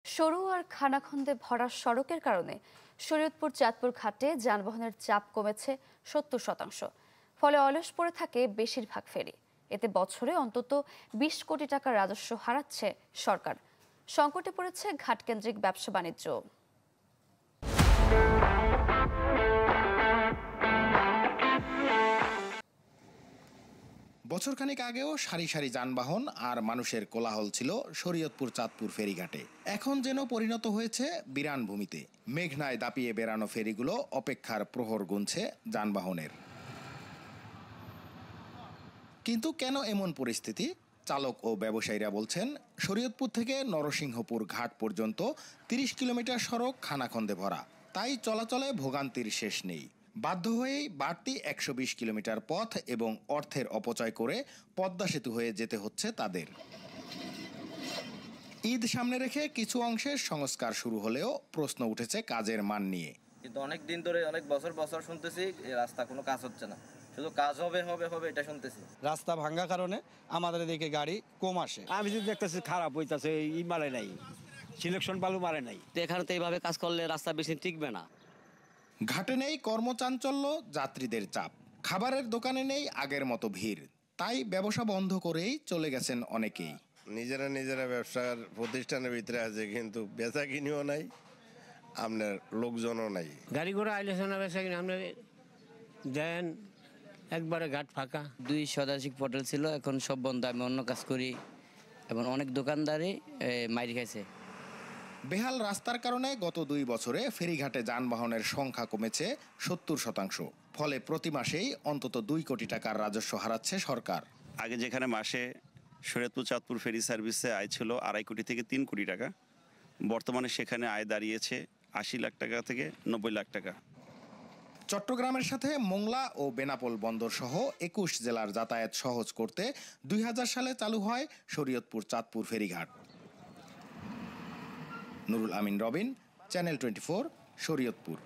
সরু আর খানাখন্দে ভরা সড়কের কারণে শরীয়তপুর চাঁদপুর ঘাটে যানবাহনের চাপ কমেছে ৭০%। ফলে অলস পড়ে থাকে বেশিরভাগ ফেরি। এতে বছরে অন্তত ২০ কোটি টাকার রাজস্ব হারাচ্ছে সরকার। সংকটে পড়েছে ঘাটকেন্দ্রিক ব্যবসা বাণিজ্য। বছরখানেক আগেও সারি সারি যানবাহন আর মানুষের কোলাহল ছিল শরীয়তপুর চাঁদপুর ফেরিঘাটে। এখন যেন পরিণত হয়েছে বিরান ভূমিতে। মেঘনায় দাপিয়ে বেড়ানো ফেরিগুলো অপেক্ষার প্রহর গুনছে যানবাহনের। কিন্তু কেন এমন পরিস্থিতি? চালক ও ব্যবসায়ীরা বলছেন, শরীয়তপুর থেকে নরসিংহপুর ঘাট পর্যন্ত ৩০ কিলোমিটার সড়ক খানাখন্দে ভরা, তাই চলাচলে ভোগান্তির শেষ নেই। বাধ্য হয়েই বাড়তি ১২০ কিলোমিটার পথ এবং অর্থের অপচয় করে পদ্মা সেতু হয়ে যেতে হচ্ছে তাদের। ঈদ সামনে রেখে কিছু অংশের সংস্কার শুরু হলেও প্রশ্ন উঠেছে কাজের মান নিয়ে। কিন্তু অনেক দিন ধরে অনেক বছর শুনতেছি এই রাস্তা কোনো কাজ হচ্ছে না, শুধু কাজ হবে হবে হবে এটা শুনতেছি। রাস্তা ভাঙ্গা কারণে আমাদের এদিকে গাড়ি কম আসে। আমি যদি দেখতেছি খারাপ হইতাছে, ই মারে নাই, সিলেকশন বালু মারে নাই। তো এখানে তো এইভাবে কাজ করলে রাস্তা বেশি টিকবে না। ঘাটে নেই কর্মচাঞ্চল্য, যাত্রীদের চাপ, খাবারের দোকানে নেই আগের মতো ভিড়, তাই ব্যবসা বন্ধ করেই চলে গেছেন অনেকেই। নিজেরা ব্যবসার প্রতিষ্ঠানের ভিতরে আছে, কিন্তু বেচা কিনিও নাই, আপনার লোকজনও নাই। গাড়ি ঘোড়া আইলে না বেচা কিনে আপনি দেন, একবারে ঘাট ফাঁকা। ২ শতাধিক হোটেল ছিল, এখন সব বন্ধ। আমি অন্য কাজ করি এবং অনেক দোকানদারই মাইর খাইছে। বেহাল রাস্তার কারণে গত ২ বছরে ফেরিঘাটে যানবাহনের সংখ্যা কমেছে ৭০%। ফলে প্রতি মাসেই অন্তত ২ কোটি টাকার রাজস্ব হারাচ্ছে সরকার। আগে যেখানে মাসে শরীয়তপুর চাঁদপুর ফেরি সার্ভিসে আয় ছিল ২.৫ কোটি থেকে ৩ কোটি টাকা, বর্তমানে সেখানে আয় দাঁড়িয়েছে ৮০ লাখ টাকা থেকে ৯০ লাখ টাকা। চট্টগ্রামের সাথে মোংলা ও বেনাপোল বন্দর সহ ২১ জেলার যাতায়াত সহজ করতে ২০০০ সালে চালু হয় শরীয়তপুর চাঁদপুর ফেরিঘাট। নুরুল আমিন রবিন, চ্যানেল 24, শরীয়তপুর।